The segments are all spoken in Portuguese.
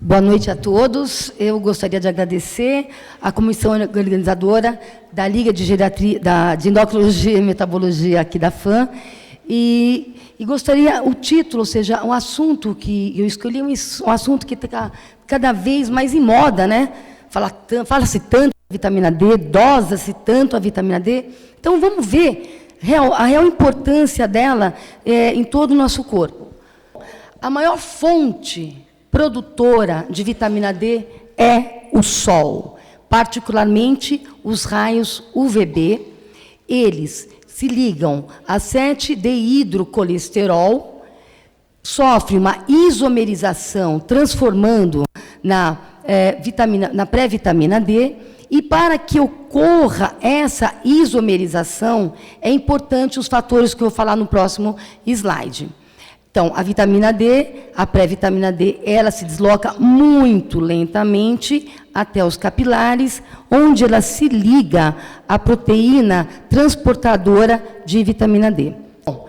Boa noite a todos. Eu gostaria de agradecer à comissão organizadora da Liga de Geriatria, de Endocrinologia e Metabologia aqui da FAM, e gostaria, o título, ou seja, um assunto que eu escolhi, um assunto que está cada vez mais em moda, né? Fala-se tanto a vitamina D, dosa-se tanto a vitamina D. Então, vamos ver a real importância dela em todo o nosso corpo. A maior fonte produtora de vitamina D é o sol, particularmente os raios UVB. Eles se ligam a 7-dehidrocolesterol, sofre uma isomerização, transformando na pré-vitamina D, e para que ocorra essa isomerização, é importante os fatores que eu vou falar no próximo slide. Então, a vitamina D, a pré-vitamina D, ela se desloca muito lentamente até os capilares, onde ela se liga à proteína transportadora de vitamina D. Bom,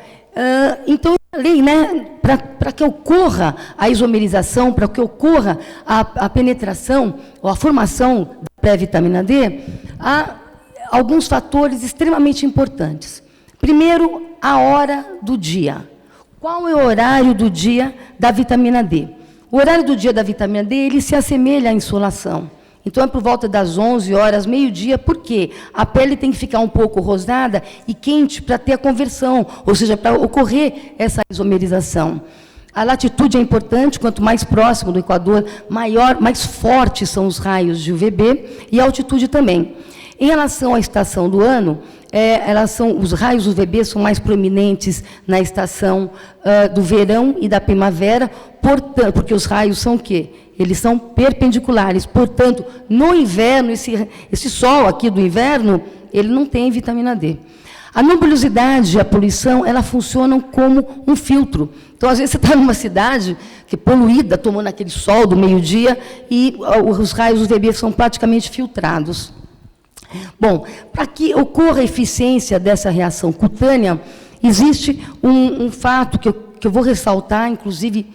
então, eu falei, né, para que ocorra a isomerização, para que ocorra a penetração ou a formação da pré-vitamina D, há alguns fatores extremamente importantes. Primeiro, a hora do dia. Qual é o horário do dia da vitamina D? O horário do dia da vitamina D, ele se assemelha à insolação. Então, é por volta das 11 horas, meio-dia, porque a pele tem que ficar um pouco rosada e quente para ter a conversão, ou seja, para ocorrer essa isomerização. A latitude é importante, quanto mais próximo do Equador, mais fortes são os raios de UVB, e a altitude também. Em relação à estação do ano, os raios UVB são mais prominentes na estação do verão e da primavera, portanto, porque os raios são o quê? Eles são perpendiculares, portanto, no inverno, esse sol aqui do inverno, ele não tem vitamina D. A nebulosidade e a poluição, elas funcionam como um filtro. Então, às vezes, você está numa cidade que é poluída, tomando aquele sol do meio-dia, e os raios UVB são praticamente filtrados. Bom, para que ocorra a eficiência dessa reação cutânea, existe um fato que eu vou ressaltar, inclusive,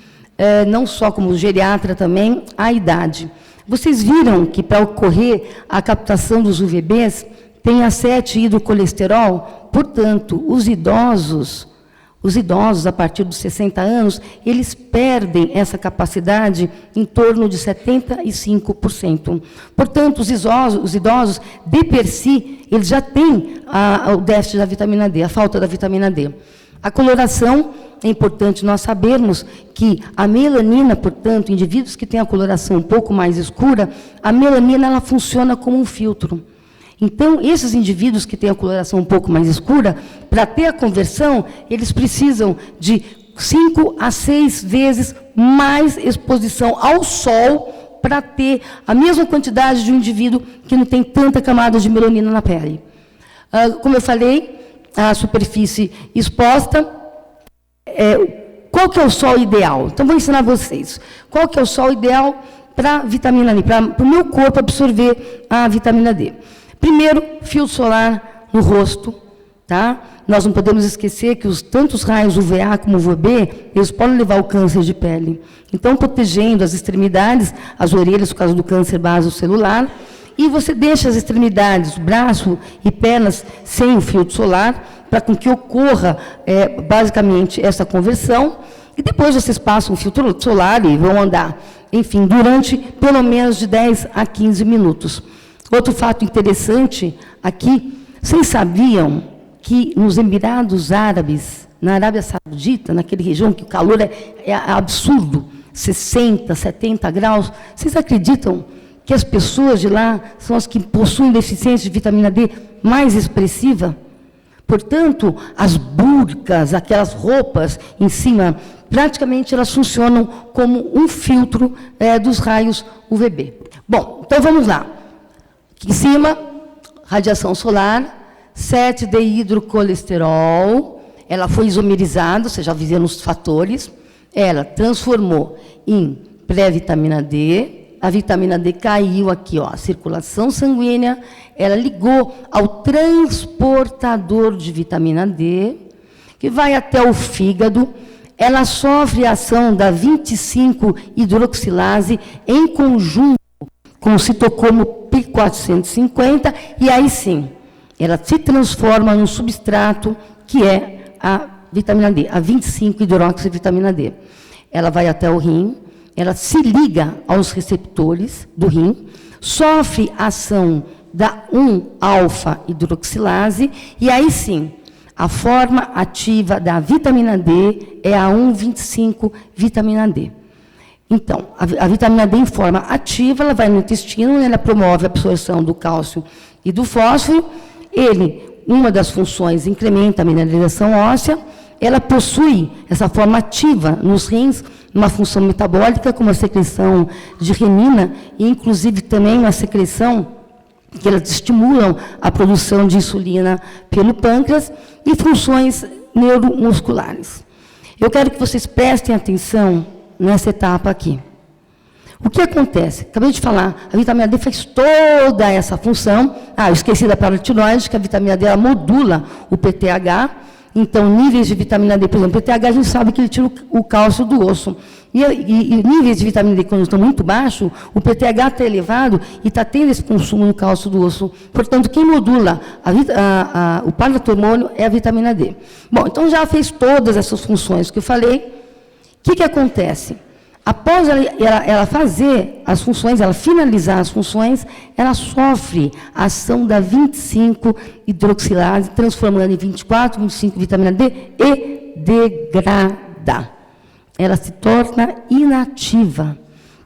não só como geriatra também, a idade. Vocês viram que, para ocorrer a captação dos UVBs, tem a 7-hidrocolesterol, portanto, os idosos, a partir dos 60 anos, eles perdem essa capacidade em torno de 75%. Portanto, os idosos, de per si, eles já têm o déficit da vitamina D, a falta da vitamina D. A coloração, é importante nós sabermos que a melanina, portanto, indivíduos que têm a coloração um pouco mais escura, a melanina ela funciona como um filtro. Então, esses indivíduos que têm a coloração um pouco mais escura, para ter a conversão, eles precisam de 5 a 6 vezes mais exposição ao sol para ter a mesma quantidade de um indivíduo que não tem tanta camada de melanina na pele. Como eu falei, a superfície exposta, qual que é o sol ideal? Então, vou ensinar vocês. Qual que é o sol ideal para a vitamina D, para o meu corpo absorver a vitamina D? Primeiro, fio solar no rosto, tá? Nós não podemos esquecer que tanto os raios UVA como UVB, eles podem levar ao câncer de pele. Então, protegendo as extremidades, as orelhas, por causa do câncer basocelular, e você deixa as extremidades, braço e pernas, sem o filtro solar, para que ocorra, basicamente, essa conversão, e depois vocês passam o filtro solar e vão andar, enfim, durante pelo menos de 10 a 15 minutos. Outro fato interessante aqui, vocês sabiam que nos Emirados Árabes, na Arábia Saudita, naquela região que o calor é absurdo, 60, 70 graus, vocês acreditam que as pessoas de lá são as que possuem deficiência de vitamina D mais expressiva? Portanto, as burcas, aquelas roupas em cima, praticamente elas funcionam como um filtro dos raios UVB. Bom, então vamos lá. Aqui em cima, radiação solar, 7-dehidrocolesterol, ela foi isomerizada, vocês já viram os fatores, ela transformou em pré-vitamina D, a vitamina D caiu aqui, ó, a circulação sanguínea, ela ligou ao transportador de vitamina D, que vai até o fígado, ela sofre a ação da 25-hidroxilase em conjunto com o citocromo P450, e aí sim, ela se transforma num substrato que é a vitamina D, a 25-hidroxivitamina D. Ela vai até o rim, ela se liga aos receptores do rim, sofre a ação da 1-alfa-hidroxilase, e aí sim, a forma ativa da vitamina D é a 1,25-vitamina D. Então, a vitamina D em forma ativa, ela vai no intestino, ela promove a absorção do cálcio e do fósforo. Uma das funções, incrementa a mineralização óssea. Ela possui essa forma ativa nos rins, uma função metabólica, como a secreção de renina, e inclusive também uma secreção que elas estimulam a produção de insulina pelo pâncreas, e funções neuromusculares. Eu quero que vocês prestem atenção nessa etapa aqui. O que acontece? Acabei de falar, a vitamina D faz toda essa função. Eu esqueci da paratiroide, que a vitamina D ela modula o PTH. Então, níveis de vitamina D, por exemplo, o PTH a gente sabe que ele tira o cálcio do osso. E níveis de vitamina D, quando estão muito baixos, o PTH está elevado e está tendo esse consumo no cálcio do osso. Portanto, quem modula o paratormônio é a vitamina D. Bom, então já fez todas essas funções que eu falei. O que acontece? Após ela fazer as funções, ela finalizar as funções, ela sofre a ação da 25-hidroxilase, transformando em 24, 25 vitamina D e degrada. Ela se torna inativa.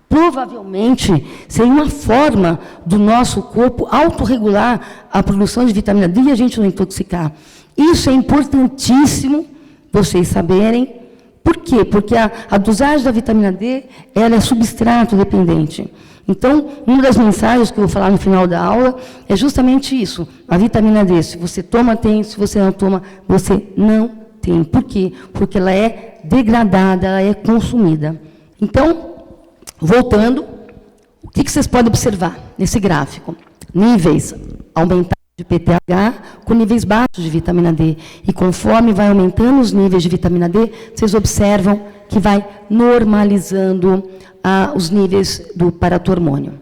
Provavelmente seria uma forma do nosso corpo autorregular a produção de vitamina D e a gente não intoxicar. Isso é importantíssimo vocês saberem. Por quê? Porque a dosagem da vitamina D ela é substrato dependente. Então, uma das mensagens que eu vou falar no final da aula é justamente isso. A vitamina D, se você toma, tem. Se você não toma, você não tem. Por quê? Porque ela é degradada, ela é consumida. Então, voltando, o que vocês podem observar nesse gráfico? Níveis aumentados de PTH com níveis baixos de vitamina D. E conforme vai aumentando os níveis de vitamina D, vocês observam que vai normalizando os níveis do paratormônio.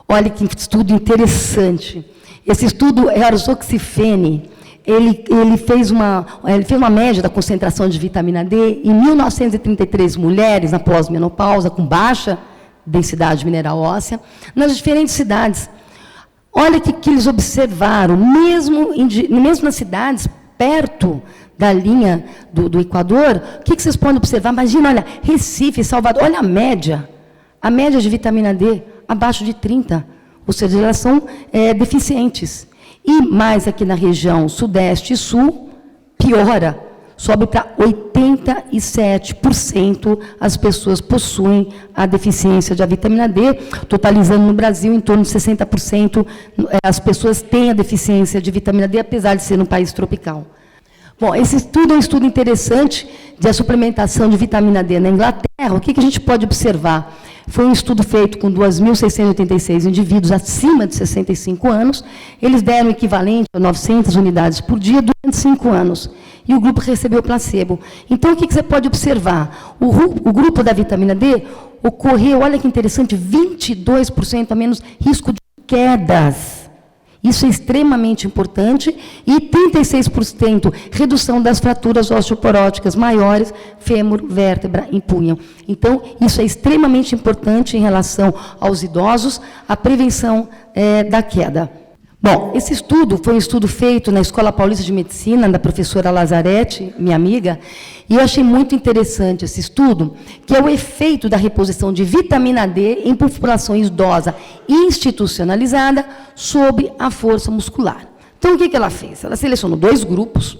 Olha que estudo interessante. Esse estudo é Arzoxifene. Ele fez uma média da concentração de vitamina D em 1933 mulheres na pós-menopausa com baixa densidade mineral óssea, nas diferentes cidades. Olha o que eles observaram, mesmo nas cidades perto da linha do Equador, o que vocês podem observar? Imagina, olha, Recife, Salvador, olha a média de vitamina D, abaixo de 30, ou seja, elas são deficientes. E mais aqui na região sudeste e sul, piora, sobe para 87% as pessoas possuem a deficiência de vitamina D, totalizando no Brasil em torno de 60% as pessoas têm a deficiência de vitamina D, apesar de ser um país tropical. Bom, esse estudo é um estudo interessante de suplementação de vitamina D na Inglaterra. O que a gente pode observar? Foi um estudo feito com 2.686 indivíduos acima de 65 anos. Eles deram o equivalente a 900 unidades por dia durante 5 anos. E o grupo recebeu placebo. Então, o que você pode observar? O grupo da vitamina D ocorreu, olha que interessante, 22% a menos risco de quedas. Isso é extremamente importante. E 36% redução das fraturas osteoporóticas maiores, fêmur, vértebra e punhão. Então, isso é extremamente importante em relação aos idosos, a prevenção da queda. Bom, esse estudo foi um estudo feito na Escola Paulista de Medicina, da professora Lazarete, minha amiga, e eu achei muito interessante esse estudo, que é o efeito da reposição de vitamina D em população idosa institucionalizada sob a força muscular. Então, o que ela fez? Ela selecionou 2 grupos.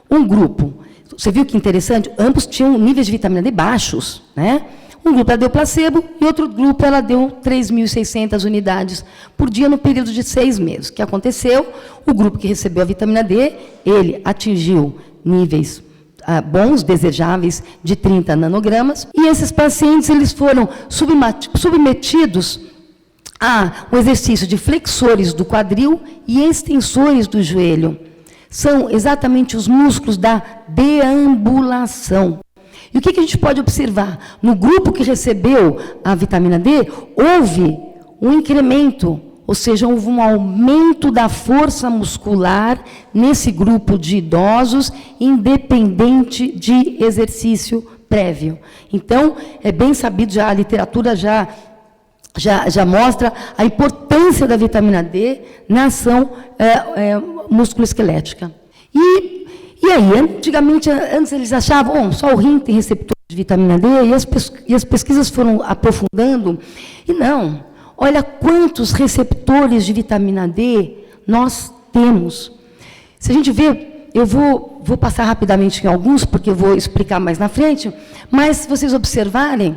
Um grupo, você viu que interessante? Ambos tinham níveis de vitamina D baixos, né? Um grupo ela deu placebo e outro grupo ela deu 3.600 unidades por dia no período de 6 meses. O que aconteceu? O grupo que recebeu a vitamina D, ele atingiu níveis bons, desejáveis, de 30 nanogramas, e esses pacientes eles foram submetidos a um exercício de flexores do quadril e extensores do joelho. São exatamente os músculos da deambulação. E o que a gente pode observar? No grupo que recebeu a vitamina D, houve um incremento, ou seja, houve um aumento da força muscular nesse grupo de idosos, independente de exercício prévio. Então, é bem sabido, a literatura já mostra a importância da vitamina D na ação musculoesquelética. E aí, antigamente, antes eles achavam, só o rim tem receptor de vitamina D, e as pesquisas foram aprofundando, e não, olha quantos receptores de vitamina D nós temos. Se a gente vê, eu vou passar rapidamente em alguns, porque eu vou explicar mais na frente, mas se vocês observarem,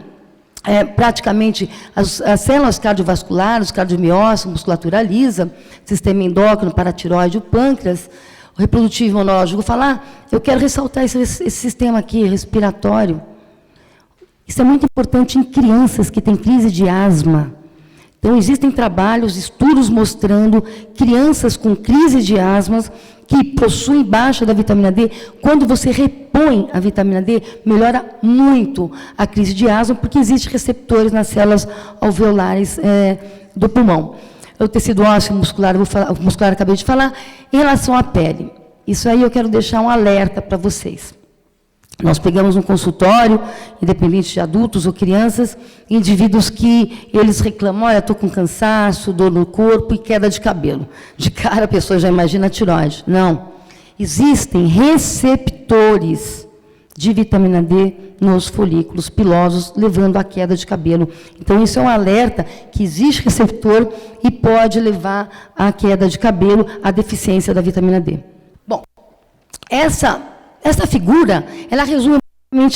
praticamente as células cardiovasculares, cardiomiócito, musculatura lisa, sistema endócrino, paratiroide, o pâncreas, o reprodutivo, imunológico, eu quero ressaltar esse sistema aqui, respiratório. Isso é muito importante em crianças que têm crise de asma. Então, existem trabalhos, estudos mostrando crianças com crise de asma que possuem baixa da vitamina D, quando você repõe a vitamina D, melhora muito a crise de asma, porque existem receptores nas células alveolares do pulmão. O tecido ósseo muscular, o muscular acabei de falar. Em relação à pele, isso aí eu quero deixar um alerta para vocês. Nós pegamos um consultório, independente de adultos ou crianças, indivíduos que eles reclamam, olha, estou com cansaço, dor no corpo e queda de cabelo. De cara a pessoa já imagina a tireoide. Não. Existem receptores de vitamina D nos folículos pilosos, levando à queda de cabelo. Então, isso é um alerta que existe receptor e pode levar à queda de cabelo, à deficiência da vitamina D. Bom, essa figura, ela resume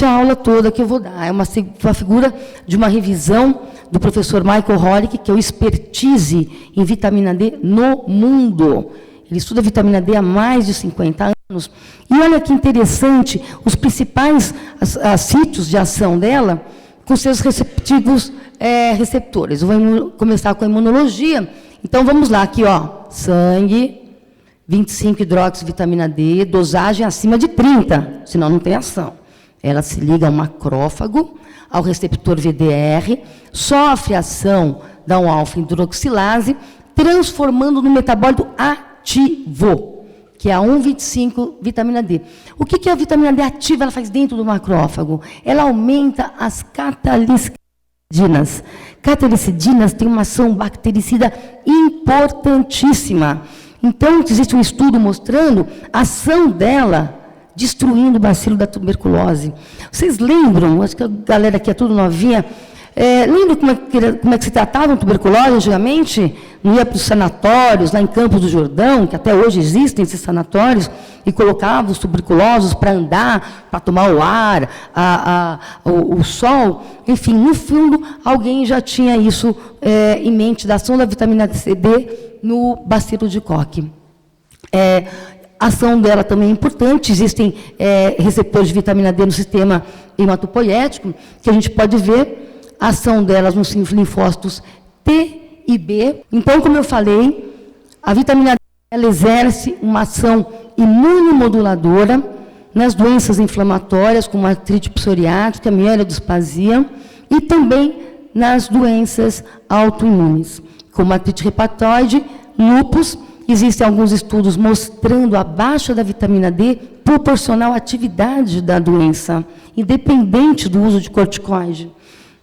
a aula toda que eu vou dar. É uma figura de uma revisão do professor Michael Holick, que é o expertise em vitamina D no mundo. Ele estuda vitamina D há mais de 50 anos. E olha que interessante, os principais sítios de ação dela, com seus respectivos receptores. Eu vou começar com a imunologia. Então, vamos lá, aqui, ó, sangue, 25 hidroxivitamina D, dosagem acima de 30, senão não tem ação. Ela se liga ao macrófago, ao receptor VDR, sofre ação da 1-alfa-hidroxilase, transformando no metabólito ativo, que é a 1,25 vitamina D. O que a vitamina D ativa ela faz dentro do macrófago? Ela aumenta as catalicidinas. Catalicidinas têm uma ação bactericida importantíssima. Então, existe um estudo mostrando a ação dela destruindo o bacilo da tuberculose. Vocês lembram, acho que a galera aqui é tudo novinha, lembra como é que se tratava a tuberculose antigamente? Não ia para os sanatórios, lá em Campos do Jordão, que até hoje existem esses sanatórios, e colocavam os tuberculosos para andar, para tomar o ar, o sol. Enfim, no fundo, alguém já tinha isso em mente, da ação da vitamina D no bacilo de Koch. A ação dela também é importante, existem receptores de vitamina D no sistema hematopoético, que a gente pode ver a ação delas nos linfócitos T e B. Então, como eu falei, a vitamina D ela exerce uma ação imunomoduladora nas doenças inflamatórias, como a artrite psoriática, mielodisplasia, e também nas doenças autoimunes, como a artrite reumatoide, lúpus. Existem alguns estudos mostrando a baixa da vitamina D proporcional à atividade da doença, independente do uso de corticoide.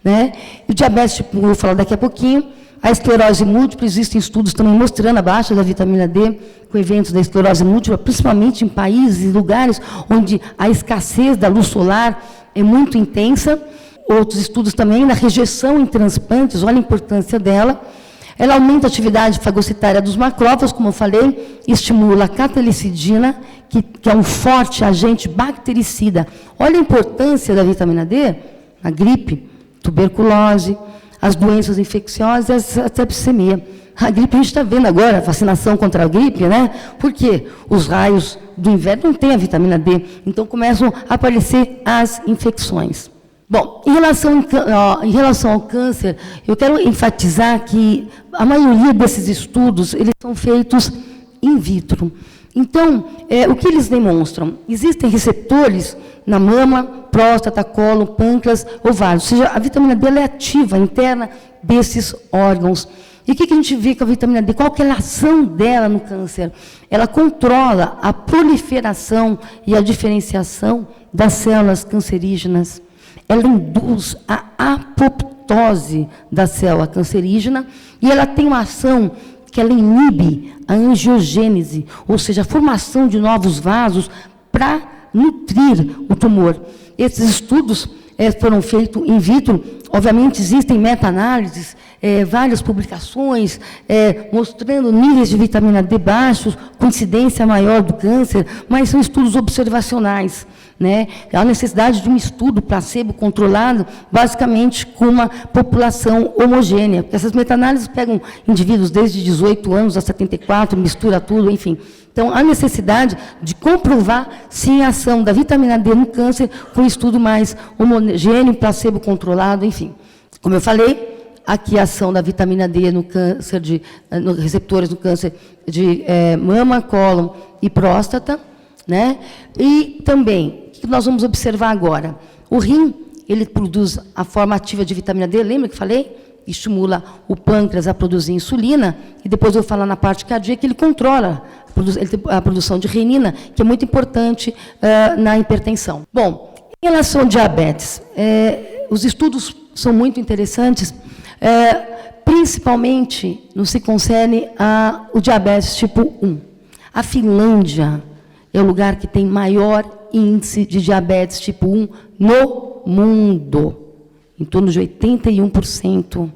Né? E o diabetes tipo 1, vou falar daqui a pouquinho. A esclerose múltipla, existem estudos também mostrando a baixa da vitamina D com eventos da esclerose múltipla, principalmente em países e lugares onde a escassez da luz solar é muito intensa. Outros estudos também na rejeição em transplantes, olha a importância dela. Ela aumenta a atividade fagocitária dos macrófagos, como eu falei, estimula a catalicidina, que é um forte agente bactericida. Olha a importância da vitamina D na gripe, tuberculose, as doenças infecciosas, a sepsemia. A gripe a gente está vendo agora, a vacinação contra a gripe, né? Porque os raios do inverno não têm a vitamina D, então começam a aparecer as infecções. Bom, em relação ao câncer, eu quero enfatizar que a maioria desses estudos, eles são feitos in vitro. Então, o que eles demonstram? Existem receptores na mama, próstata, cólon, pâncreas, ovários. Ou seja, a vitamina D ela é ativa, interna desses órgãos. E o que a gente vê com a vitamina D? Qual que é a ação dela no câncer? Ela controla a proliferação e a diferenciação das células cancerígenas. Ela induz a apoptose da célula cancerígena e ela tem uma ação que ela inibe a angiogênese, ou seja, a formação de novos vasos para nutrir o tumor. Esses estudos foram feitos in vitro. Obviamente, existem meta-análises, várias publicações mostrando níveis de vitamina D baixos, com incidência maior do câncer, mas são estudos observacionais. Né? Há necessidade de um estudo placebo controlado, basicamente com uma população homogênea, porque essas meta-análises pegam indivíduos desde 18 anos a 74, mistura tudo, enfim. Então, há necessidade de comprovar, sim, a ação da vitamina D no câncer com um estudo mais homogêneo, placebo controlado, enfim. Como eu falei, aqui a ação da vitamina D no câncer nos receptores do câncer de mama, cólon e próstata, né? E também, o que nós vamos observar agora? O rim, ele produz a forma ativa de vitamina D, lembra que falei? Estimula o pâncreas a produzir insulina, e depois eu vou falar na parte cardíaca, ele controla a produção de renina, que é muito importante na hipertensão. Bom, em relação ao diabetes, os estudos são muito interessantes, principalmente no que se concerne ao diabetes tipo 1. A Finlândia é o lugar que tem maior índice de diabetes tipo 1 no mundo, em torno de 81%.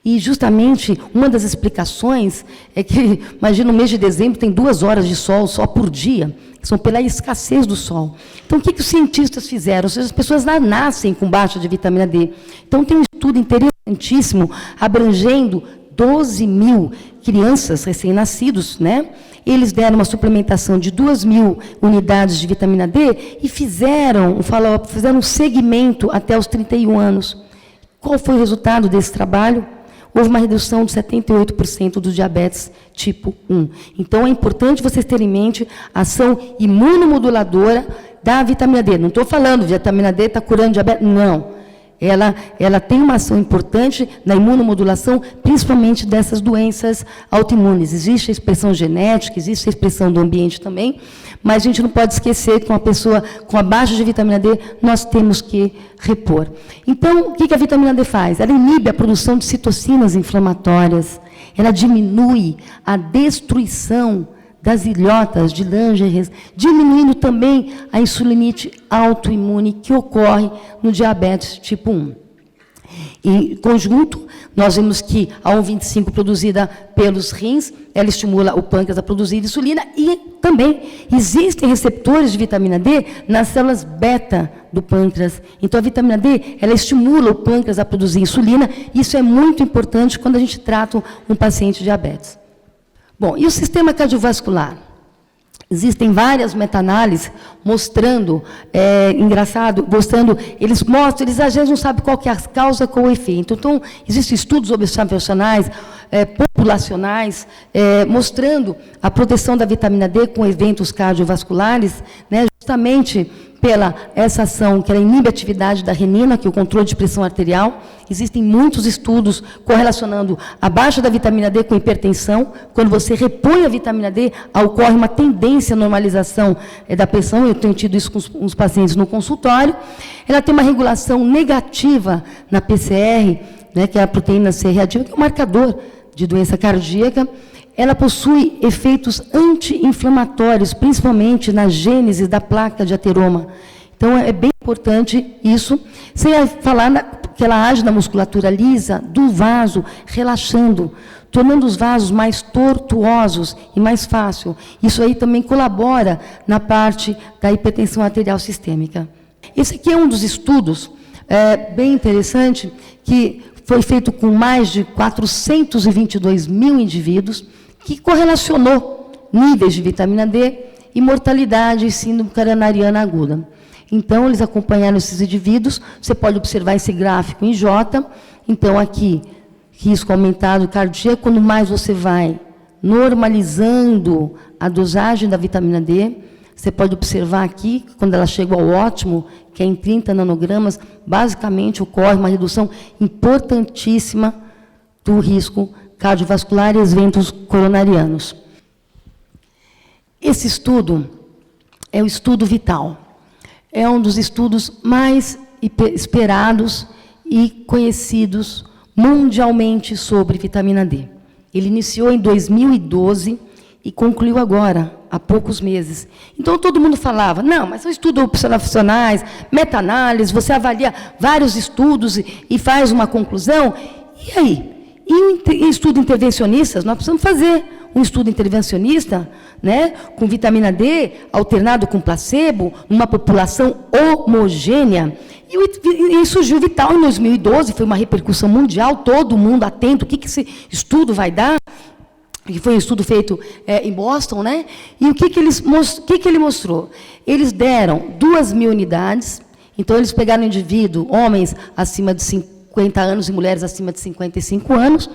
E, justamente, uma das explicações é que, imagina, no mês de dezembro tem 2 horas de sol só por dia, que são pela escassez do sol. Então, o que os cientistas fizeram? Ou seja, as pessoas lá nascem com baixa de vitamina D. Então, tem um estudo interessantíssimo, abrangendo 12 mil crianças recém-nascidos, né? Eles deram uma suplementação de 2.000 unidades de vitamina D e fizeram um segmento até os 31 anos. Qual foi o resultado desse trabalho? Houve uma redução de 78% do diabetes tipo 1. Então, é importante vocês terem em mente a ação imunomoduladora da vitamina D. Não estou falando que a vitamina D está curando diabetes, não. Ela tem uma ação importante na imunomodulação, principalmente dessas doenças autoimunes. Existe a expressão genética, existe a expressão do ambiente também, mas a gente não pode esquecer que uma pessoa com a baixa de vitamina D, nós temos que repor. Então, o que a vitamina D faz? Ela inibe a produção de citocinas inflamatórias, ela diminui a destruição das ilhotas de Langerhans, diminuindo também a insulinite autoimune que ocorre no diabetes tipo 1. Em conjunto, nós vemos que a 1,25 produzida pelos rins, ela estimula o pâncreas a produzir insulina e também existem receptores de vitamina D nas células beta do pâncreas. Então, a vitamina D, ela estimula o pâncreas a produzir insulina, e isso é muito importante quando a gente trata um paciente diabetes. Bom, e o sistema cardiovascular? Existem várias meta-análises mostrando, eles às vezes não sabem qual que é a causa, qual é o efeito. Então, existem estudos observacionais, populacionais, mostrando a proteção da vitamina D com eventos cardiovasculares, né, justamente pela essa ação que ela inibe a atividade da renina, que é o controle de pressão arterial. Existem muitos estudos correlacionando a baixa da vitamina D com hipertensão. Quando você repõe a vitamina D, ocorre uma tendência à normalização da pressão. Eu tenho tido isso com os pacientes no consultório. Ela tem uma regulação negativa na PCR, né, que é a proteína C reativa, que é um marcador de doença cardíaca. Ela possui efeitos anti-inflamatórios, principalmente na gênese da placa de ateroma. Então, é bem importante isso, sem falar que ela age na musculatura lisa do vaso, relaxando, tornando os vasos mais tortuosos e mais fácil. Isso aí também colabora na parte da hipertensão arterial sistêmica. Esse aqui é um dos estudos bem interessante, que foi feito com mais de 422 mil indivíduos, que correlacionou níveis de vitamina D e mortalidade e síndrome coronariana aguda. Então, eles acompanharam esses indivíduos, você pode observar esse gráfico em J. Então, aqui, risco aumentado cardíaco, quando mais você vai normalizando a dosagem da vitamina D, Você pode observar aqui, quando ela chega ao ótimo, que é em 30 nanogramas, basicamente ocorre uma redução importantíssima do risco cardiovascular e eventos coronarianos. Esse estudo é o estudo Vital. É um dos estudos mais esperados e conhecidos mundialmente sobre vitamina D. Ele iniciou em 2012 e concluiu agora, há poucos meses. Então, todo mundo falava, não, mas são estudos observacionais, meta-análise, você avalia vários estudos e faz uma conclusão. E aí? E estudo intervencionistas? Nós precisamos fazer um estudo intervencionista, né, com vitamina D, alternado com placebo, numa população homogênea. E surgiu o Vital em 2012, foi uma repercussão mundial, todo mundo atento, o que esse estudo vai dar? Que foi um estudo feito em Boston, né? E o que ele mostrou? Eles deram 2.000 unidades, então eles pegaram indivíduo, homens acima de 50 anos e mulheres acima de 55 anos,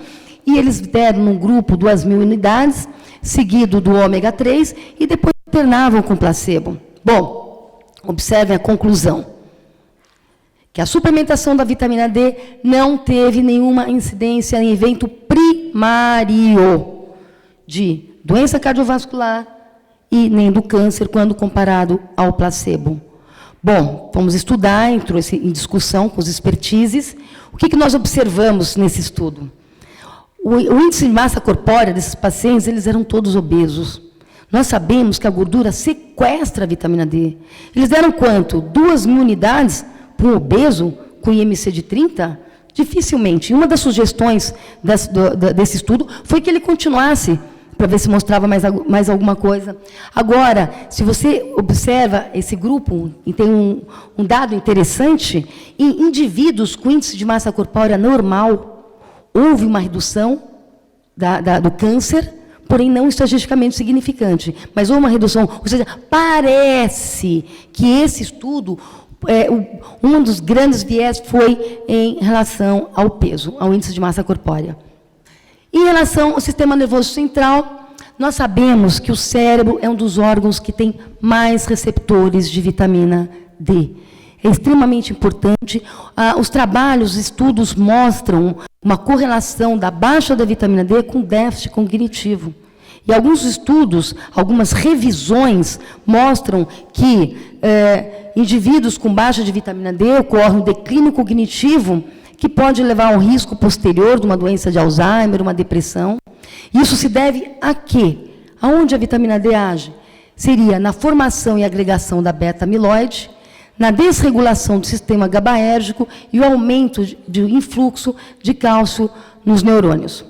e eles deram num grupo 2.000 unidades, seguido do ômega 3, e depois alternavam com placebo. Bom, observem a conclusão. Que a suplementação da vitamina D não teve nenhuma incidência em evento primário de doença cardiovascular e nem do câncer, quando comparado ao placebo. Bom, vamos estudar, entrou em discussão com os expertises. O que nós observamos nesse estudo? O índice de massa corpórea desses pacientes, eles eram todos obesos. Nós sabemos que a gordura sequestra a vitamina D. Eles deram quanto? 2.000 unidades para um obeso com IMC de 30? Dificilmente. Uma das sugestões desse estudo foi que ele continuasse, para ver se mostrava mais alguma coisa. Agora, se você observa esse grupo, e tem um dado interessante, em indivíduos com índice de massa corpórea normal, houve uma redução do câncer, porém não estatisticamente significante. Mas houve uma redução, ou seja, parece que esse estudo, um dos grandes viés foi em relação ao peso, ao índice de massa corpórea. Em relação ao sistema nervoso central, nós sabemos que o cérebro é um dos órgãos que tem mais receptores de vitamina D. É extremamente importante. Os trabalhos, os estudos mostram uma correlação da baixa da vitamina D com déficit cognitivo. E alguns estudos, algumas revisões, mostram que indivíduos com baixa de vitamina D ocorre um declínio cognitivo que pode levar a um risco posterior de uma doença de Alzheimer, uma depressão. Isso se deve a quê? Aonde a vitamina D age? Seria na formação e agregação da beta-amiloide, na desregulação do sistema GABAérgico e o aumento de influxo de cálcio nos neurônios.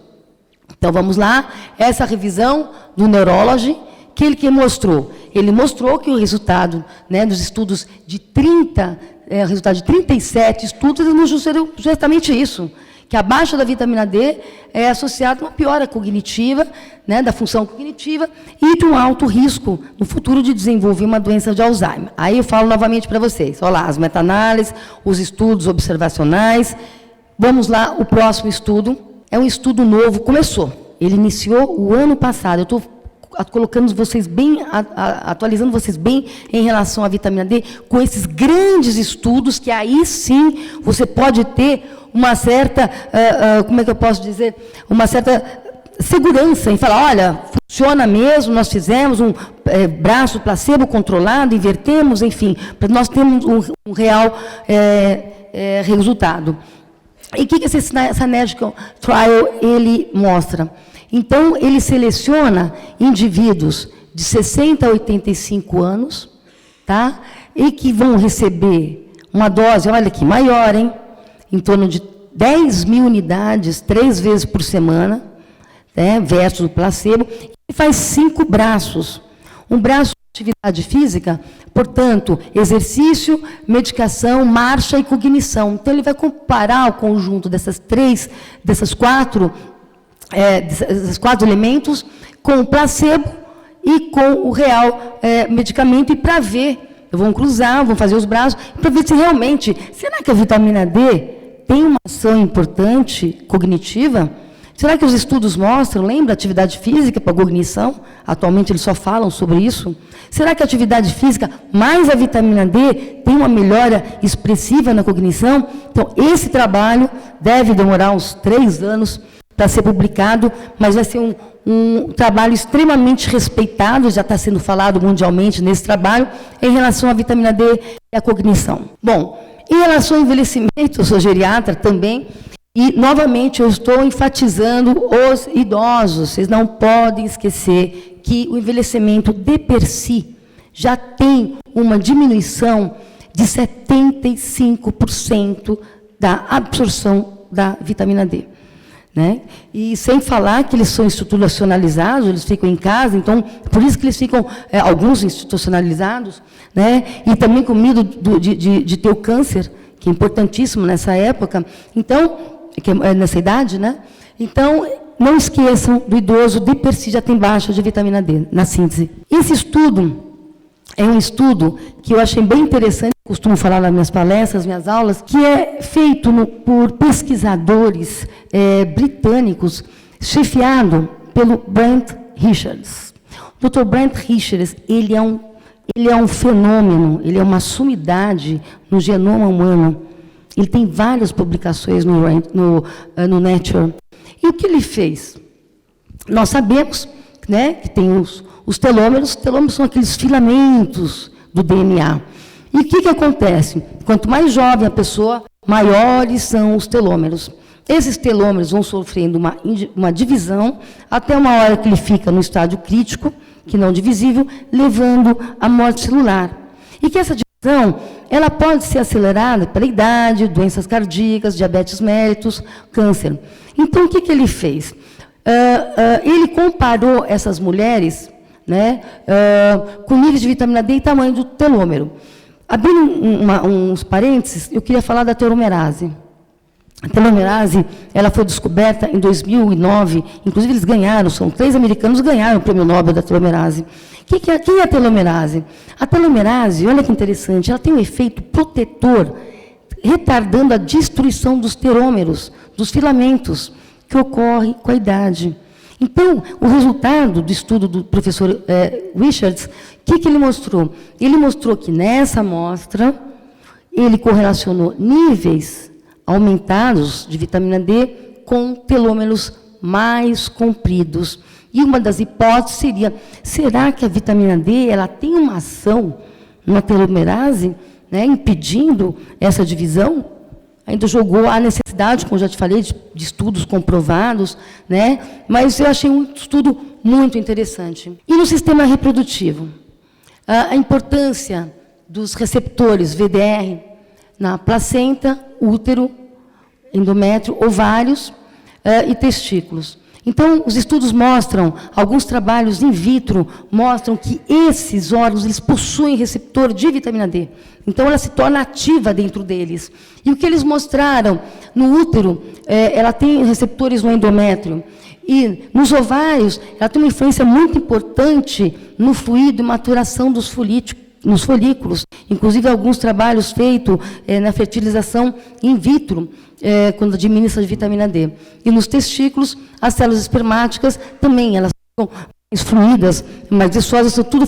Então, vamos lá, essa revisão do Neurology, que ele mostrou? Ele mostrou que o resultado, né, dos estudos de 37 estudos, eles mostraram justamente isso, que a baixa da vitamina D é associada a uma piora cognitiva, né, da função cognitiva, e de um alto risco no futuro de desenvolver uma doença de Alzheimer. Aí eu falo novamente para vocês, olha lá, as meta-análises, os estudos observacionais. Vamos lá, o próximo estudo é um estudo novo, começou, ele iniciou o ano passado, eu estou colocando vocês bem, atualizando vocês bem em relação à vitamina D, com esses grandes estudos, que aí sim você pode ter uma certa, como é que eu posso dizer, uma certa segurança em falar, olha, funciona mesmo, nós fizemos um braço placebo controlado, invertemos, enfim, para nós termos um real resultado. E o que esse Synergical Trial ele mostra? Então, ele seleciona indivíduos de 60 a 85 anos, tá? E que vão receber uma dose, olha aqui, maior, hein? Em torno de 10.000 unidades, 3 vezes por semana, né, versus o placebo, e faz 5 braços. Um braço de atividade física, portanto, exercício, medicação, marcha e cognição. Então, ele vai comparar o conjunto desses quatro elementos com o placebo e com o real medicamento, e para ver, vão cruzar, vão fazer os braços, para ver se realmente, será que a vitamina D tem uma ação importante cognitiva? Será que os estudos mostram, lembra, atividade física para a cognição? Atualmente eles só falam sobre isso. Será que a atividade física mais a vitamina D tem uma melhora expressiva na cognição? Então, esse trabalho deve demorar uns 3 anos para ser publicado, mas vai ser um trabalho extremamente respeitado, já está sendo falado mundialmente nesse trabalho, em relação à vitamina D e à cognição. Bom, em relação ao envelhecimento, eu sou geriatra também, e, novamente, eu estou enfatizando os idosos. Vocês não podem esquecer que o envelhecimento, de per si, já tem uma diminuição de 75% da absorção da vitamina D. Né? E sem falar que eles são institucionalizados, eles ficam em casa, então, por isso que eles ficam, alguns institucionalizados, né? E também com medo de ter o câncer, que é importantíssimo nessa época, então, nessa idade, né? Então, não esqueçam do idoso, de per si já tem baixa de vitamina D, na síntese. Esse estudo é um estudo que eu achei bem interessante, costumo falar nas minhas palestras, minhas aulas, que é feito por pesquisadores britânicos, chefiado pelo Brent Richards. O Dr. Brent Richards, ele é um fenômeno, ele é uma sumidade no genoma humano. Ele tem várias publicações no Nature. E o que ele fez? Nós sabemos, né, que tem os telômeros. Os telômeros são aqueles filamentos do DNA. E o que acontece? Quanto mais jovem a pessoa, maiores são os telômeros. Esses telômeros vão sofrendo uma divisão, até uma hora que ele fica no estágio crítico, que não divisível, levando à morte celular. E que essa divisão, ela pode ser acelerada pela idade, doenças cardíacas, diabetes mellitus, câncer. Então, o que ele fez? Ele comparou essas mulheres, né, com níveis de vitamina D e tamanho do telômero. Abrindo uns parênteses, eu queria falar da telomerase. A telomerase, ela foi descoberta em 2009, inclusive eles ganharam, são 3 americanos que ganharam o prêmio Nobel da telomerase. Quem é a telomerase? A telomerase, olha que interessante, ela tem um efeito protetor, retardando a destruição dos telômeros, dos filamentos, que ocorre com a idade. Então, o resultado do estudo do professor Richards, o que ele mostrou? Ele mostrou que nessa amostra, ele correlacionou níveis aumentados de vitamina D com telômeros mais compridos. E uma das hipóteses seria, será que a vitamina D ela tem uma ação na telomerase, né, impedindo essa divisão? Ainda jogou a necessidade, como já te falei, de estudos comprovados, né? Mas eu achei um estudo muito interessante. E no sistema reprodutivo? A importância dos receptores VDR na placenta, útero, endométrio, ovários e testículos. Então, os estudos mostram, alguns trabalhos in vitro mostram que esses órgãos eles possuem receptor de vitamina D. Então, ela se torna ativa dentro deles. E o que eles mostraram? No útero, ela tem receptores no endométrio. E nos ovários, ela tem uma influência muito importante no fluido e maturação dos nos folículos. Inclusive, alguns trabalhos feitos na fertilização in vitro, quando administra de vitamina D. E nos testículos, as células espermáticas também, elas ficam mais fluídas, mais viscosas, estão tudo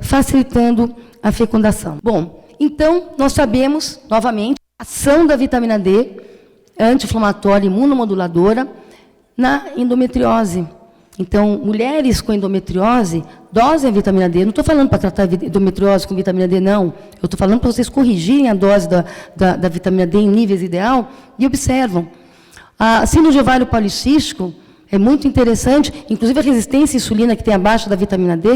facilitando a fecundação. Bom, então, nós sabemos, novamente, a ação da vitamina D, anti-inflamatória, imunomoduladora, na endometriose. Então, mulheres com endometriose, dosem a vitamina D. Não estou falando para tratar endometriose com vitamina D, não. Eu estou falando para vocês corrigirem a dose da vitamina D em níveis ideal e observam. A síndrome de ovário policístico é muito interessante, inclusive a resistência à insulina que tem abaixo da vitamina D,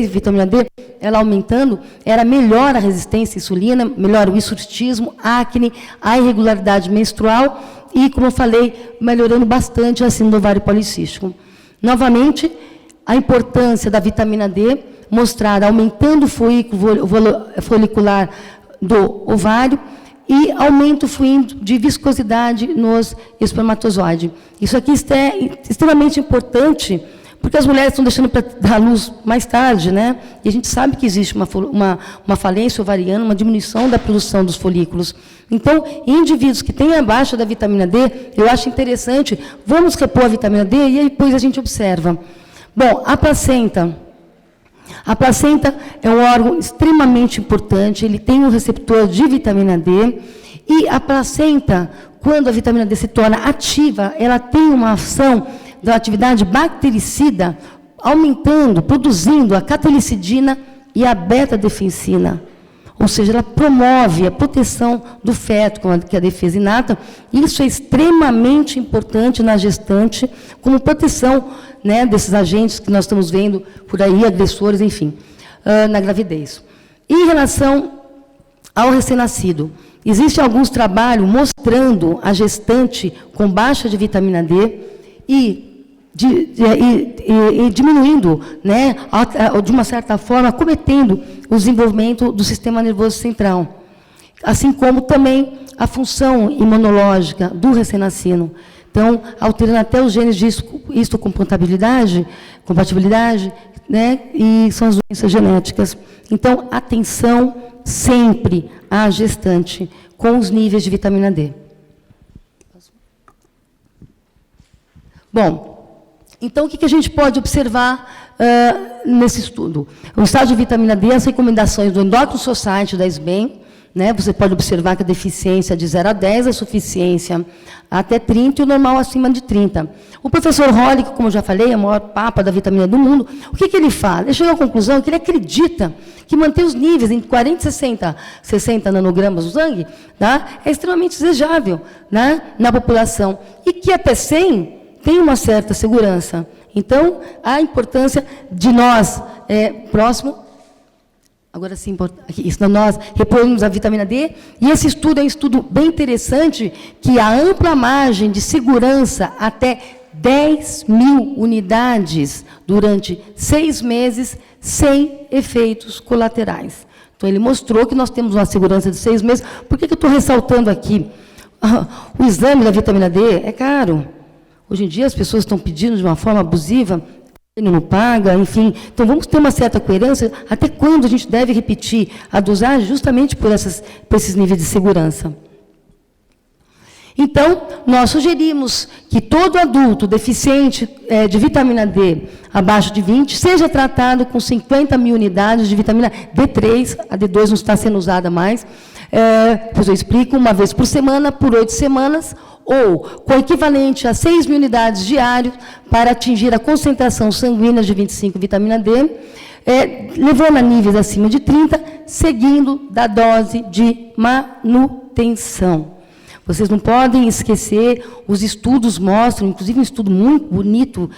ela aumentando, era melhor a resistência à insulina, melhor o hirsutismo, acne, a irregularidade menstrual e, como eu falei, melhorando bastante a síndrome do ovário policístico. Novamente, a importância da vitamina D mostrada aumentando o fluículo folicular do ovário e aumento o fluido de viscosidade nos espermatozoides. Isso aqui é extremamente importante, porque as mulheres estão deixando para dar à luz mais tarde, né? E a gente sabe que existe uma falência ovariana, uma diminuição da produção dos folículos. Então, em indivíduos que têm a baixa da vitamina D, eu acho interessante, vamos repor a vitamina D e aí depois a gente observa. Bom, a placenta. A placenta é um órgão extremamente importante, ele tem um receptor de vitamina D, e a placenta, quando a vitamina D se torna ativa, ela tem uma ação da atividade bactericida, aumentando, produzindo a catelicidina e a beta-defensina. Ou seja, ela promove a proteção do feto, que é a defesa inata. Isso é extremamente importante na gestante, como proteção, né, desses agentes que nós estamos vendo por aí, agressores, enfim, na gravidez. Em relação ao recém-nascido, existem alguns trabalhos mostrando a gestante com baixa de vitamina D e diminuindo, né, de uma certa forma, cometendo o desenvolvimento do sistema nervoso central, assim como também a função imunológica do recém-nascido. Então, alterando até os genes de histocompatibilidade, né, e são as doenças genéticas. Então, atenção sempre à gestante com os níveis de vitamina D. Bom, então, o que a gente pode observar nesse estudo? O estado de vitamina D, as recomendações do Endocrine Society da SBEM, né, você pode observar que a deficiência de 0 a 10, a suficiência até 30 e o normal acima de 30. O professor Hollick, como eu já falei, é o maior papa da vitamina do mundo, o que ele fala? Ele chegou à conclusão que ele acredita que manter os níveis em 40 e 60 nanogramas no sangue, tá, é extremamente desejável, né, na população, e que até 100 tem uma certa segurança. Então, a importância de nós, agora sim, nós repormos a vitamina D, e esse estudo é um estudo bem interessante, que a ampla margem de segurança até 10.000 unidades durante 6 meses, sem efeitos colaterais. Então, ele mostrou que nós temos uma segurança de 6 meses. Por que eu estou ressaltando aqui? O exame da vitamina D é caro. Hoje em dia, as pessoas estão pedindo de uma forma abusiva, ele não paga, enfim. Então, vamos ter uma certa coerência, até quando a gente deve repetir a dosagem, justamente por esses níveis de segurança. Então, nós sugerimos que todo adulto deficiente de vitamina D abaixo de 20 seja tratado com 50.000 unidades de vitamina D3, a D2 não está sendo usada mais, depois eu explico, uma vez por semana, por 8 semanas, ou com equivalente a 6.000 unidades diárias para atingir a concentração sanguínea de 25 vitamina D, levando a níveis acima de 30, seguindo da dose de manutenção. Vocês não podem esquecer, os estudos mostram, inclusive um estudo muito bonito,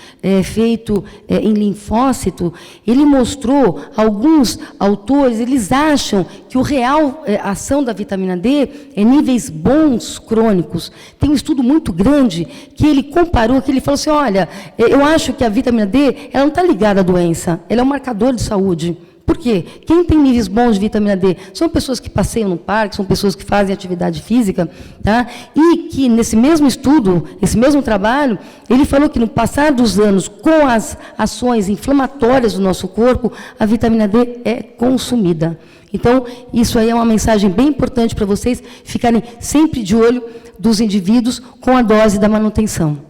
feito em linfócito, ele mostrou, alguns autores, eles acham que o real ação da vitamina D é níveis bons crônicos. Tem um estudo muito grande que ele comparou, que ele falou assim, olha, eu acho que a vitamina D, ela não está ligada à doença, ela é um marcador de saúde. Por quê? Quem tem níveis bons de vitamina D são pessoas que passeiam no parque, são pessoas que fazem atividade física, tá? E que, nesse mesmo estudo, esse mesmo trabalho, ele falou que, no passar dos anos, com as ações inflamatórias do nosso corpo, a vitamina D é consumida. Então, isso aí é uma mensagem bem importante para vocês ficarem sempre de olho dos indivíduos com a dose da manutenção.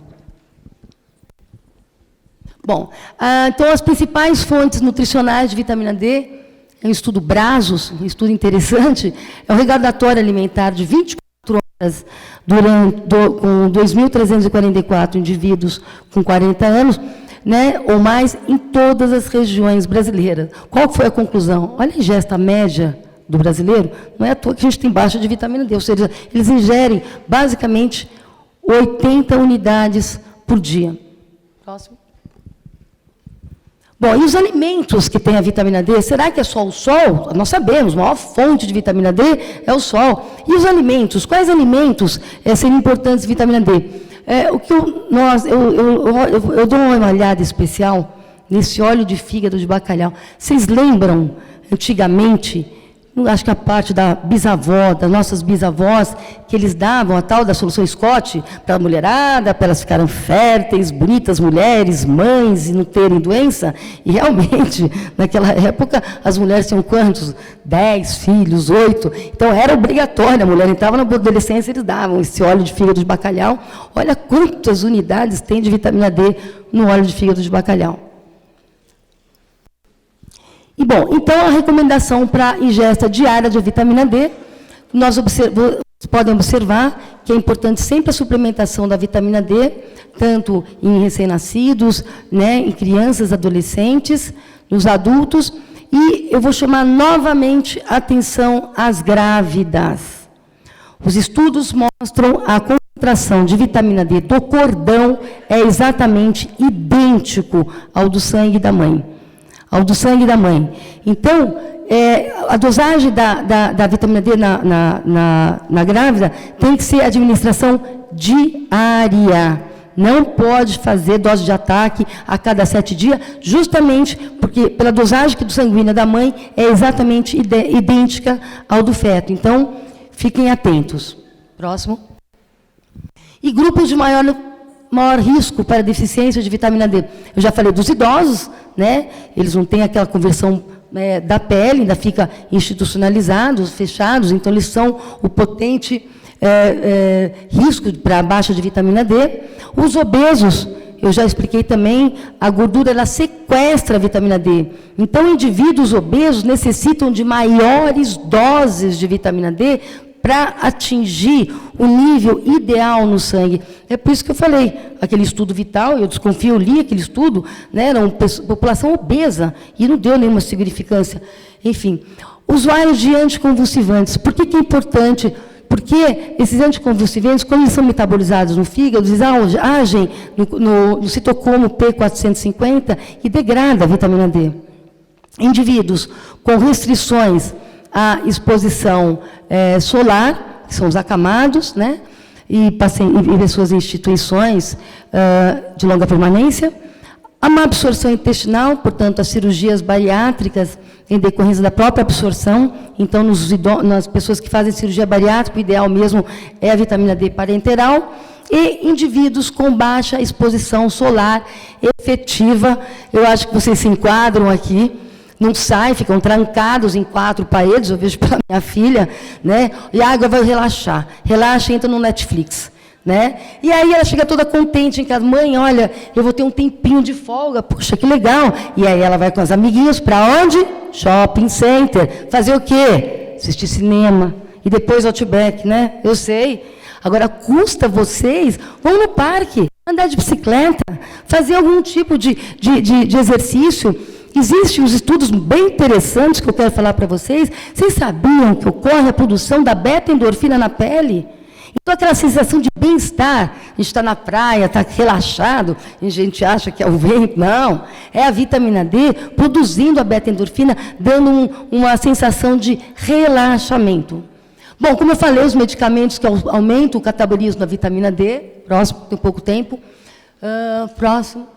Bom, então, as principais fontes nutricionais de vitamina D, é um estudo Brazos, um estudo interessante, é o regardatório alimentar de 24 horas com 2.344 indivíduos com 40 anos, né, ou mais, em todas as regiões brasileiras. Qual foi a conclusão? Olha a ingesta média do brasileiro, não é à toa que a gente tem baixa de vitamina D, ou seja, eles ingerem, basicamente, 80 unidades por dia. Próximo. Bom, e os alimentos que têm a vitamina D, será que é só o sol? Nós sabemos, a maior fonte de vitamina D é o sol. E os alimentos? Quais alimentos seriam importantes de vitamina D? Eu dou uma olhada especial nesse óleo de fígado de bacalhau. Vocês lembram, antigamente, acho que a parte da bisavó, das nossas bisavós, que eles davam a tal da solução Scott para a mulherada, para elas ficarem férteis, bonitas mulheres, mães e não terem doença. E realmente, naquela época, as mulheres tinham quantos? 10 filhos, 8. Então era obrigatório, a mulher entrava na adolescência, eles davam esse óleo de fígado de bacalhau. Olha quantas unidades tem de vitamina D no óleo de fígado de bacalhau. E, bom, então, a recomendação para a ingesta diária de vitamina D, vocês podem observar que é importante sempre a suplementação da vitamina D, tanto em recém-nascidos, né, em crianças, adolescentes, nos adultos, e eu vou chamar novamente a atenção às grávidas. Os estudos mostram a concentração de vitamina D do cordão é exatamente idêntico ao do sangue da mãe. Então, a dosagem da vitamina D na grávida tem que ser administração diária. Não pode fazer dose de ataque a cada 7 dias, justamente porque, pela dosagem do sanguínea da mãe, é exatamente idêntica ao do feto. Então, fiquem atentos. Próximo. E grupos de maior risco para deficiência de vitamina D. Eu já falei dos idosos, né? Eles não têm aquela conversão da pele, ainda fica institucionalizados, fechados, então eles são o potente risco para a baixa de vitamina D. Os obesos, eu já expliquei também, a gordura ela sequestra a vitamina D. Então, indivíduos obesos necessitam de maiores doses de vitamina D para atingir o nível ideal no sangue. É por isso que eu falei, aquele estudo vital, eu desconfio, eu li aquele estudo, né, era uma população obesa, e não deu nenhuma significância. Enfim, usuários de anticonvulsivantes, por que é importante? Porque esses anticonvulsivantes, quando eles são metabolizados no fígado, eles agem no citocromo P450 e degrada a vitamina D. Indivíduos com restrições à exposição solar, que são os acamados, né? E pessoas em instituições de longa permanência, a má absorção intestinal, portanto, as cirurgias bariátricas em decorrência da própria absorção. Então, nas pessoas que fazem cirurgia bariátrica, o ideal mesmo é a vitamina D parenteral. E indivíduos com baixa exposição solar efetiva, eu acho que vocês se enquadram aqui, não saem, ficam trancados em 4 paredes, eu vejo pela minha filha, né? E a água vai relaxar. Relaxa e entra no Netflix, né? E aí ela chega toda contente em casa, mãe, olha, eu vou ter um tempinho de folga, puxa, que legal. E aí ela vai com as amiguinhas, para onde? Shopping center. Fazer o quê? Assistir cinema. E depois Outback, né? Eu sei. Agora, custa vocês, vão no parque, andar de bicicleta, fazer algum tipo de exercício. Existem uns estudos bem interessantes que eu quero falar para vocês. Vocês sabiam que ocorre a produção da beta-endorfina na pele? Então, aquela sensação de bem-estar, a gente está na praia, está relaxado, e a gente acha que é o vento, não. É a vitamina D produzindo a beta-endorfina, dando uma sensação de relaxamento. Bom, como eu falei, os medicamentos que aumentam o catabolismo da vitamina D, próximo, tem pouco tempo. Próximo.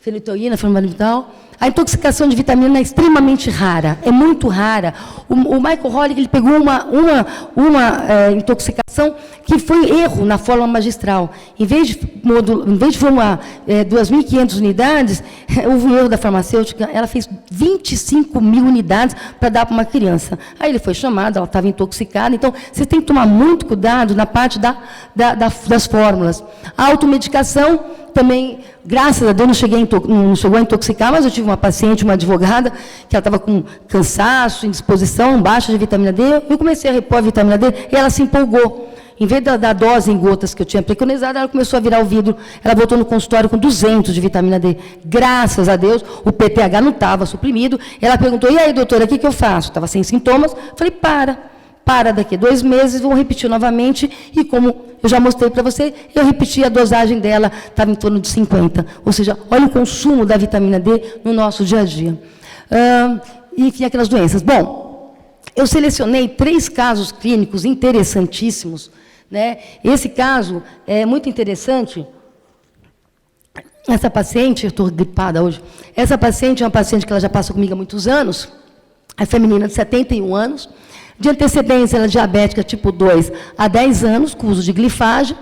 Fenitoína, formaldeído. A intoxicação de vitamina é extremamente rara, é muito rara. O Michael Holick, ele pegou uma intoxicação que foi erro na fórmula magistral. Em vez de formar 2.500 unidades, houve um erro da farmacêutica, ela fez 25 mil unidades para dar para uma criança. Aí ele foi chamado, ela estava intoxicada. Então, você tem que tomar muito cuidado na parte das fórmulas. A automedicação, também, graças a Deus, não chegou a intoxicar, mas eu tive uma paciente, uma advogada, que ela estava com cansaço, indisposição, baixa de vitamina D. Eu comecei a repor a vitamina D e ela se empolgou. Em vez da dose em gotas que eu tinha preconizado, ela começou a virar o vidro. Ela voltou no consultório com 200 de vitamina D. Graças a Deus, o PTH não estava suprimido. Ela perguntou, e aí, doutora, o que eu faço? Estava sem sintomas. Eu falei, para daqui a 2 meses, vão repetir novamente, e como eu já mostrei para você, eu repeti a dosagem dela, estava em torno de 50. Ou seja, olha o consumo da vitamina D no nosso dia a dia. Enfim, aquelas doenças. Bom, eu selecionei 3 casos clínicos interessantíssimos, né? Esse caso é muito interessante. Essa paciente, eu estou gripada hoje, essa paciente é uma paciente que ela já passa comigo há muitos anos, a feminina de 71 anos, de antecedência ela é diabética tipo 2 há 10 anos, com uso de glifage,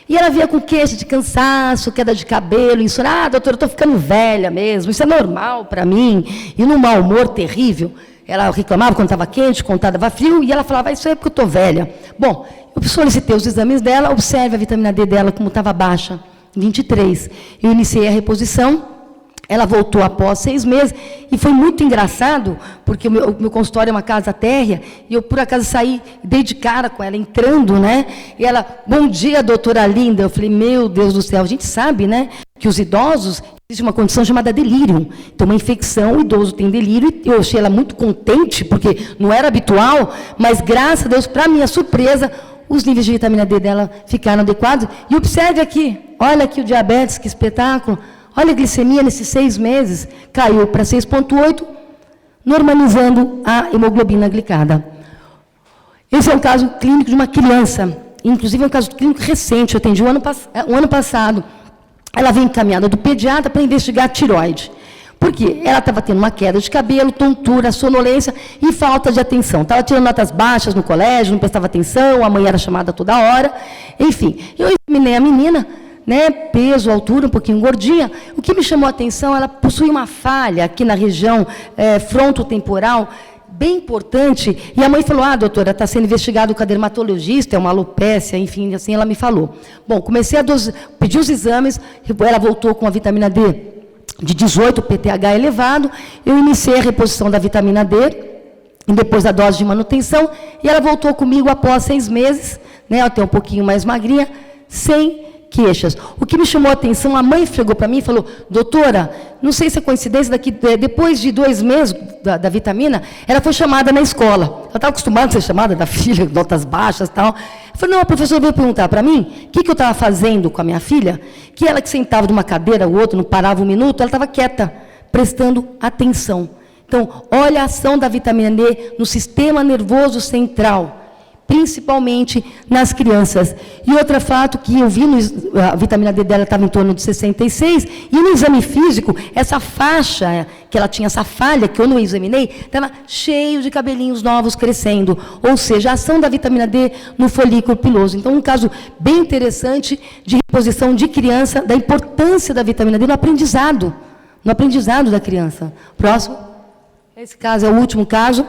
e ela vinha com queixa de cansaço, queda de cabelo, insônia. Ah, doutora, eu estou ficando velha mesmo, isso é normal para mim, e num mau humor terrível. Ela reclamava quando estava quente, quando estava frio, e ela falava, isso é porque eu estou velha. Bom, eu solicitei os exames dela, observe a vitamina D dela como estava baixa, 23. Eu iniciei a reposição, ela voltou após 6 meses, e foi muito engraçado, porque o meu consultório é uma casa térrea, e eu, por acaso, saí, dei de cara com ela, entrando, né? E ela, bom dia, doutora linda. Eu falei, meu Deus do céu, a gente sabe, né, que os idosos, existe uma condição chamada delírio. Então, uma infecção, o idoso tem delírio, e eu achei ela muito contente, porque não era habitual, mas, graças a Deus, para minha surpresa, os níveis de vitamina D dela ficaram adequados. E observe aqui, olha aqui o diabetes, que espetáculo. Olha a glicemia nesses 6 meses, caiu para 6,8, normalizando a hemoglobina glicada. Esse é um caso clínico de uma criança, inclusive é um caso clínico recente, eu atendi o ano passado. Ela veio encaminhada do pediatra para investigar a tireoide. Por quê? Ela estava tendo uma queda de cabelo, tontura, sonolência e falta de atenção. Estava tirando notas baixas no colégio, não prestava atenção, a mãe era chamada toda hora. Enfim, eu examinei a menina, né, peso, altura, um pouquinho gordinha. O que me chamou a atenção, ela possui uma falha aqui na região frontotemporal, bem importante, e a mãe falou, doutora, está sendo investigado com a dermatologista, é uma alopécia, enfim, assim ela me falou. Bom, comecei a pedir os exames, ela voltou com a vitamina D de 18, PTH elevado, eu iniciei a reposição da vitamina D, e depois da dose de manutenção, e ela voltou comigo após 6 meses, né, até um pouquinho mais magrinha, sem queixas. O que me chamou a atenção, a mãe chegou para mim e falou, doutora, não sei se é coincidência, depois de 2 meses da vitamina, ela foi chamada na escola. Ela estava acostumada a ser chamada da filha, notas baixas e tal. Eu falei, não, a professora veio perguntar para mim o que eu estava fazendo com a minha filha, que ela que sentava de uma cadeira, o outro não parava um minuto, ela estava quieta, prestando atenção. Então, olha a ação da vitamina D no sistema nervoso central, principalmente nas crianças. E outro fato que eu vi, a vitamina D dela estava em torno de 66, e no exame físico, essa faixa, que ela tinha essa falha, que eu não examinei, estava cheio de cabelinhos novos crescendo, ou seja, a ação da vitamina D no folículo piloso. Então, um caso bem interessante de reposição de criança, da importância da vitamina D no aprendizado da criança. Próximo. Esse caso é o último caso.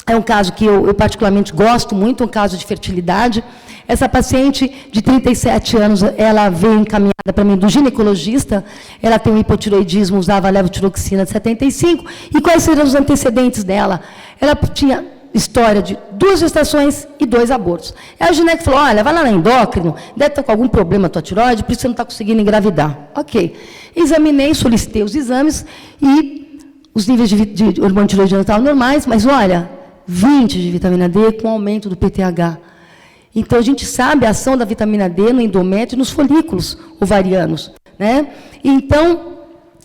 É um caso que eu particularmente gosto muito, um caso de fertilidade. Essa paciente de 37 anos, ela veio encaminhada para mim do ginecologista, ela tem um hipotiroidismo, usava levotiroxina de 75, e quais seriam os antecedentes dela? Ela tinha história de 2 gestações e 2 abortos. Aí o gineco falou, olha, vai lá na endócrino, deve estar com algum problema a tua tiroide, por isso você não está conseguindo engravidar. Ok. Examinei, solicitei os exames, e os níveis de hormônio tiroidiano estavam normais, mas olha, 20 de vitamina D com aumento do PTH. Então, a gente sabe a ação da vitamina D no endométrio e nos folículos ovarianos, né? Então,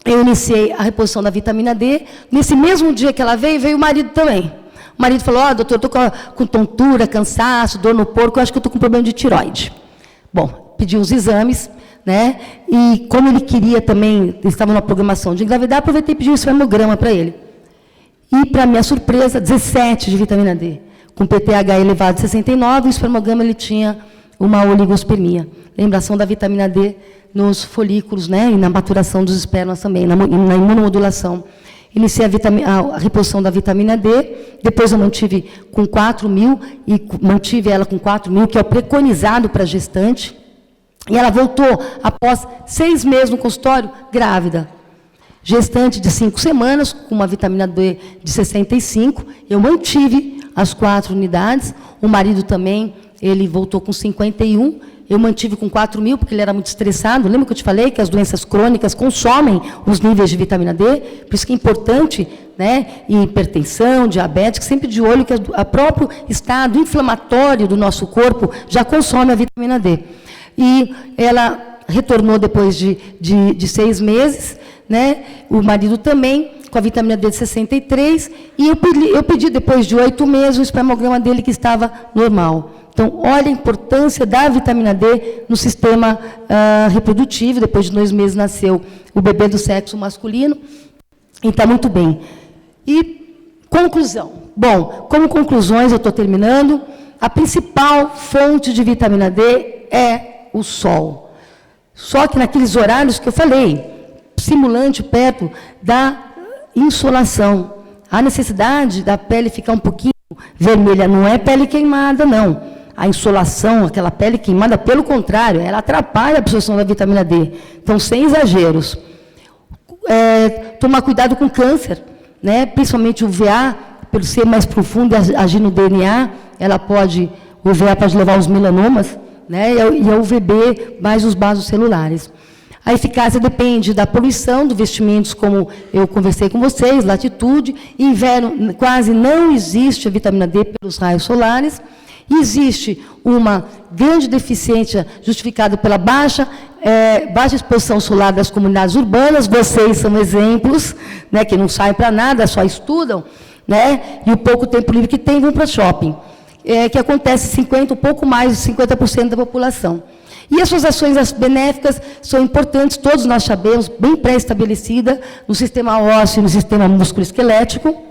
eu iniciei a reposição da vitamina D. Nesse mesmo dia que ela veio o marido também. O marido falou, doutor, eu estou com tontura, cansaço, dor no porco, eu acho que eu estou com problema de tireoide. Bom, pedi os exames, né? E como ele queria também, estava numa programação de engravidar, aproveitei e pedi um espermograma para ele. E, para minha surpresa, 17 de vitamina D. Com PTH elevado de 69, o espermograma ele tinha uma oligospermia. Lembração da vitamina D nos folículos, né, e na maturação dos espermas também, na imunomodulação. Iniciei a reposição da vitamina D, depois eu mantive com 4.000, e mantive ela com 4.000, que é o preconizado para gestante. E ela voltou, após 6 meses no consultório, grávida. Gestante de 5 semanas, com uma vitamina D de 65, eu mantive as 4 unidades, o marido também, ele voltou com 51, eu mantive com 4.000, porque ele era muito estressado. Lembra que eu te falei que as doenças crônicas consomem os níveis de vitamina D? Por isso que é importante, né, hipertensão, diabetes, sempre de olho que o próprio estado inflamatório do nosso corpo já consome a vitamina D. E ela retornou depois de 6 meses, né? O marido também, com a vitamina D de 63, e eu pedi depois de 8 meses o espermograma dele que estava normal. Então, olha a importância da vitamina D no sistema reprodutivo. Depois de 2 meses nasceu o bebê do sexo masculino, e está muito bem. E Conclusão. Bom, como conclusões, eu estou terminando, a principal fonte de vitamina D é o sol. Só que naqueles horários que eu falei, simulante perto da insolação. A necessidade da pele ficar um pouquinho vermelha não é pele queimada, não. A insolação, aquela pele queimada, pelo contrário, ela atrapalha a absorção da vitamina D. Então, sem exageros. Tomar cuidado com câncer, né? Principalmente o UVA, pelo ser mais profundo, agir no DNA, o UVA pode levar aos melanomas, né? E a UVB, mais os vasos celulares. A eficácia depende da poluição, dos vestimentos, como eu conversei com vocês, latitude. Inverno, quase não existe a vitamina D pelos raios solares. Existe uma grande deficiência justificada pela baixa exposição solar das comunidades urbanas. Vocês são exemplos, né, que não saem para nada, só estudam, né, e o pouco tempo livre que tem, vão para shopping. Que acontece um pouco mais de 50% da população. E as suas ações benéficas são importantes, todos nós sabemos, bem pré-estabelecida no sistema ósseo e no sistema músculo-esquelético.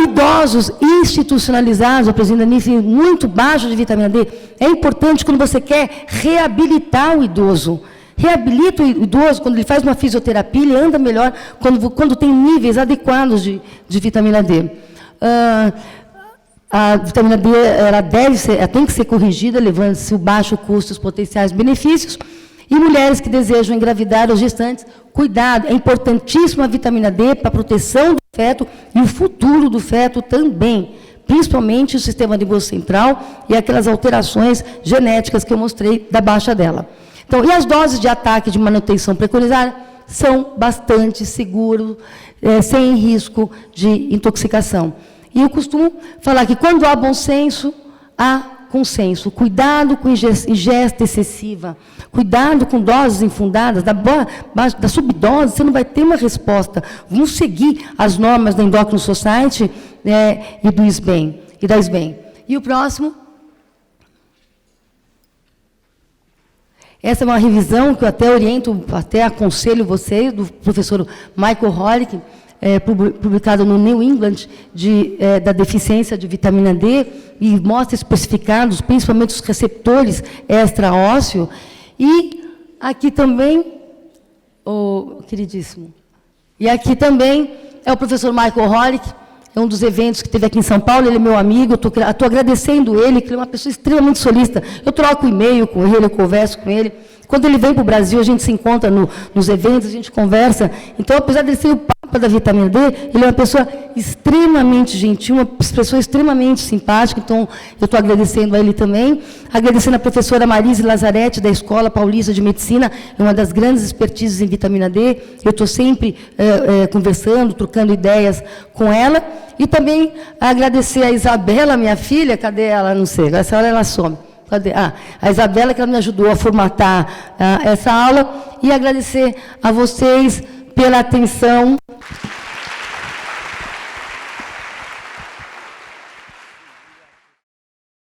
Idosos institucionalizados, apresentam nível muito baixo de vitamina D. É importante quando você quer reabilitar o idoso. Reabilita o idoso, quando ele faz uma fisioterapia, ele anda melhor quando tem níveis adequados de vitamina D. A vitamina D ela tem que ser corrigida, levando-se o baixo custo e os potenciais benefícios. E mulheres que desejam engravidar ou gestantes, cuidado, é importantíssima a vitamina D para a proteção do feto e o futuro do feto também, principalmente o sistema nervoso central e aquelas alterações genéticas que eu mostrei da baixa dela. Então, e as doses de ataque de manutenção preconizária são bastante seguras, sem risco de intoxicação. E eu costumo falar que quando há bom senso, há consenso. Cuidado com ingesta excessiva. Cuidado com doses infundadas. Da subdose, você não vai ter uma resposta. Vamos seguir as normas da Endocrine Society e do SBEM, e da SBEM. E o próximo? Essa é uma revisão que eu até oriento, até aconselho vocês, do professor Michael Holick, publicado no New England, da deficiência de vitamina D, e mostra especificados, principalmente os receptores extraósseo. E aqui também, queridíssimo, e aqui também é o professor Michael Holick, é um dos eventos que teve aqui em São Paulo, ele é meu amigo, estou agradecendo ele, que ele é uma pessoa extremamente solícita. Eu troco e-mail com ele, eu converso com ele. Quando ele vem para o Brasil, a gente se encontra nos eventos, a gente conversa. Então, apesar de ele ser o Papa da vitamina D, ele é uma pessoa extremamente gentil, uma pessoa extremamente simpática. Então, eu estou agradecendo a ele também. Agradecendo a professora Marise Lazarete, da Escola Paulista de Medicina, é uma das grandes expertises em vitamina D. Eu estou sempre conversando, trocando ideias com ela. E também agradecer a Isabela, minha filha, cadê ela? Não sei, essa hora ela some. A Isabela, que ela me ajudou a formatar essa aula, e agradecer a vocês pela atenção